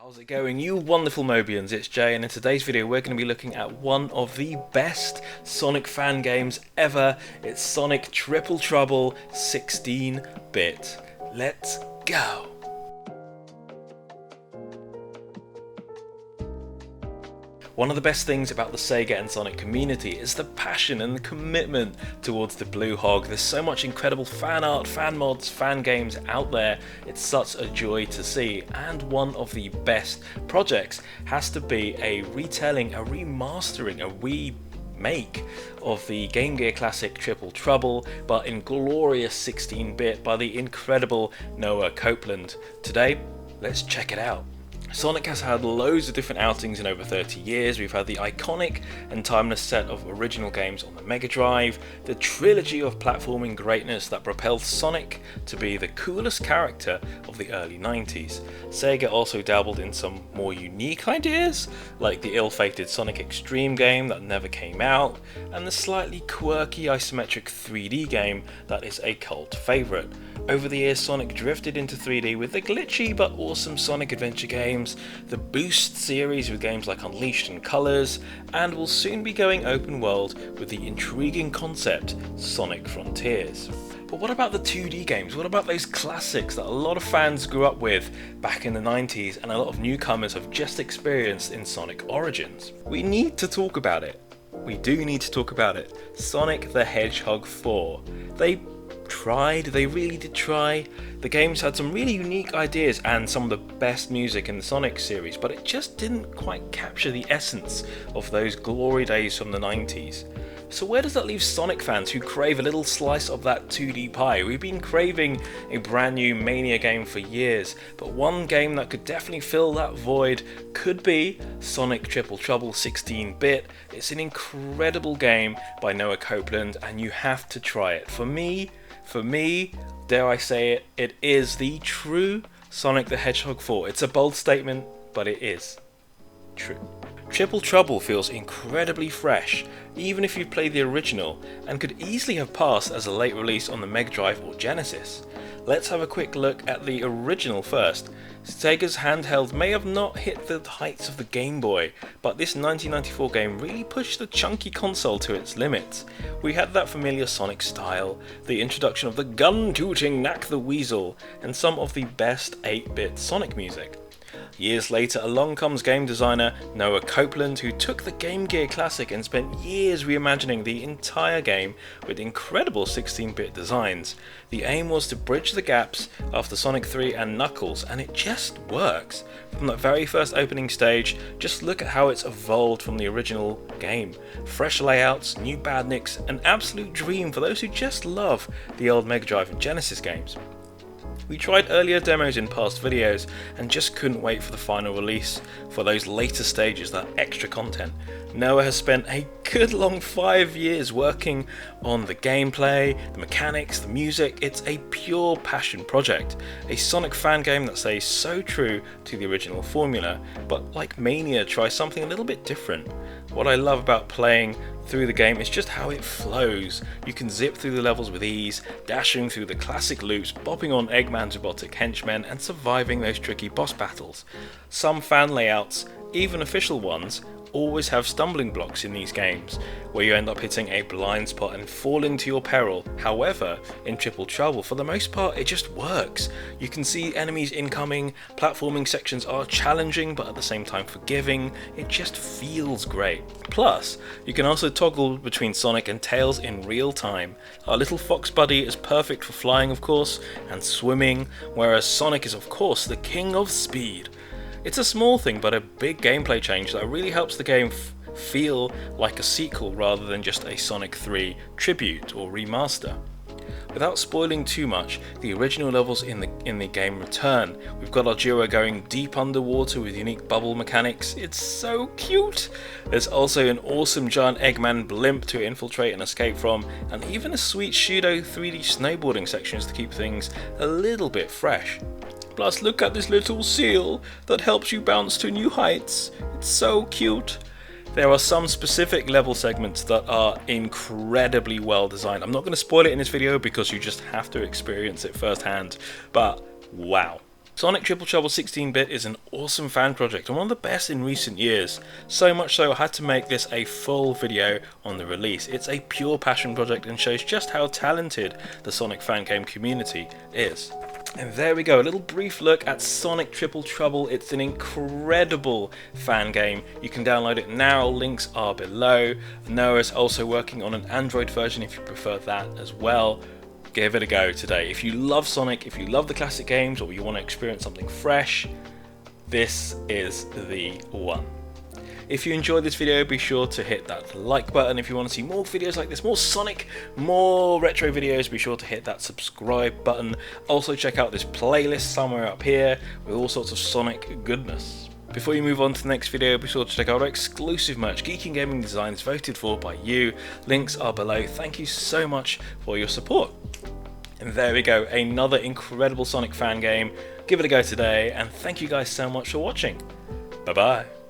How's it going, you wonderful Mobians? It's Jay, and in today's video we're going to be looking at one of the best Sonic fan games ever. It's Sonic Triple Trouble 16-bit. Let's go! One of the best things about the Sega and Sonic community is the passion and the commitment towards the Blue Hog. There's so much incredible fan art, fan mods, fan games out there. It's such a joy to see, and one of the best projects has to be a retelling, a remastering, a remake of the Game Gear classic Triple Trouble, but in glorious 16-bit by the incredible Noah Copeland. Today, let's check it out. Sonic has had loads of different outings in over 30 years. We've had the iconic and timeless set of original games on the Mega Drive, the trilogy of platforming greatness that propelled Sonic to be the coolest character of the early 90s. Sega also dabbled in some more unique ideas, like the ill-fated Sonic Extreme game that never came out, and the slightly quirky isometric 3D game that is a cult favourite. Over the years, Sonic drifted into 3D with the glitchy but awesome Sonic Adventure games, the Boost series with games like Unleashed and Colors, and will soon be going open world with the intriguing concept Sonic Frontiers. But what about the 2D games? What about those classics that a lot of fans grew up with back in the 90s and a lot of newcomers have just experienced in Sonic Origins? We need to talk about it. We do need to talk about it. Sonic the Hedgehog 4. They really did try. The games had some really unique ideas and some of the best music in the Sonic series, but it just didn't quite capture the essence of those glory days from the 90s. So where does that leave Sonic fans who crave a little slice of that 2D pie? We've been craving a brand new Mania game for years, but one game that could definitely fill that void could be Sonic Triple Trouble 16-bit. It's an incredible game by Noah Copeland, and you have to try it. For me, dare I say it, it is the true Sonic the Hedgehog 4. It's a bold statement, but it is true. Triple Trouble feels incredibly fresh, even if you've played the original, and could easily have passed as a late release on the Mega Drive or Genesis. Let's have a quick look at the original first. Sega's handheld may have not hit the heights of the Game Boy, but this 1994 game really pushed the chunky console to its limits. We had that familiar Sonic style, the introduction of the gun-tooting Knack the Weasel, and some of the best 8-bit Sonic music. Years later, along comes game designer Noah Copeland, who took the Game Gear classic and spent years reimagining the entire game with incredible 16-bit designs. The aim was to bridge the gaps after Sonic 3 and Knuckles, and it just works. From that very first opening stage, just look at how it's evolved from the original game. Fresh layouts, new badniks, an absolute dream for those who just love the old Mega Drive and Genesis games. We tried earlier demos in past videos and just couldn't wait for the final release for those later stages, that extra content. Noah has spent a good long 5 years working on the gameplay, the mechanics, the music. It's a pure passion project, a Sonic fan game that stays so true to the original formula, but like Mania tries something a little bit different. What I love about playing through the game is just how it flows. You can zip through the levels with ease, dashing through the classic loops, bopping on Eggman's robotic henchmen, and surviving those tricky boss battles. Some fan layouts, even official ones, always have stumbling blocks in these games, where you end up hitting a blind spot and falling to your peril. However, in Triple Trouble, for the most part, it just works. You can see enemies incoming, platforming sections are challenging but at the same time forgiving. It just feels great. Plus, you can also toggle between Sonic and Tails in real time. Our little fox buddy is perfect for flying, of course, and swimming, whereas Sonic is of course the king of speed. It's a small thing, but a big gameplay change that really helps the game feel like a sequel rather than just a Sonic 3 tribute or remaster. Without spoiling too much, the original levels in the game return. We've got our duo going deep underwater with unique bubble mechanics. It's so cute! There's also an awesome giant Eggman blimp to infiltrate and escape from, and even a sweet pseudo 3D snowboarding sections to keep things a little bit fresh. Plus, look at this little seal that helps you bounce to new heights. It's so cute. There are some specific level segments that are incredibly well designed. I'm not going to spoil it in this video because you just have to experience it firsthand, but wow. Sonic Triple Trouble 16-bit is an awesome fan project and one of the best in recent years. So much so I had to make this a full video on the release. It's a pure passion project and shows just how talented the Sonic fan game community is. And there we go, a little brief look at Sonic Triple Trouble. It's an incredible fan game. You can download it now, links are below. Noah's also working on an Android version if you prefer that as well. Give it a go today. If you love Sonic, if you love the classic games, or you want to experience something fresh, this is the one. If you enjoyed this video, be sure to hit that like button. If you want to see more videos like this, more Sonic, more retro videos, be sure to hit that subscribe button. Also check out this playlist somewhere up here with all sorts of Sonic goodness. Before you move on to the next video, be sure to check out our exclusive merch, Geek and Gaming Designs, voted for by you. Links are below. Thank you so much for your support. And there we go, another incredible Sonic fan game. Give it a go today, and thank you guys so much for watching. Bye bye.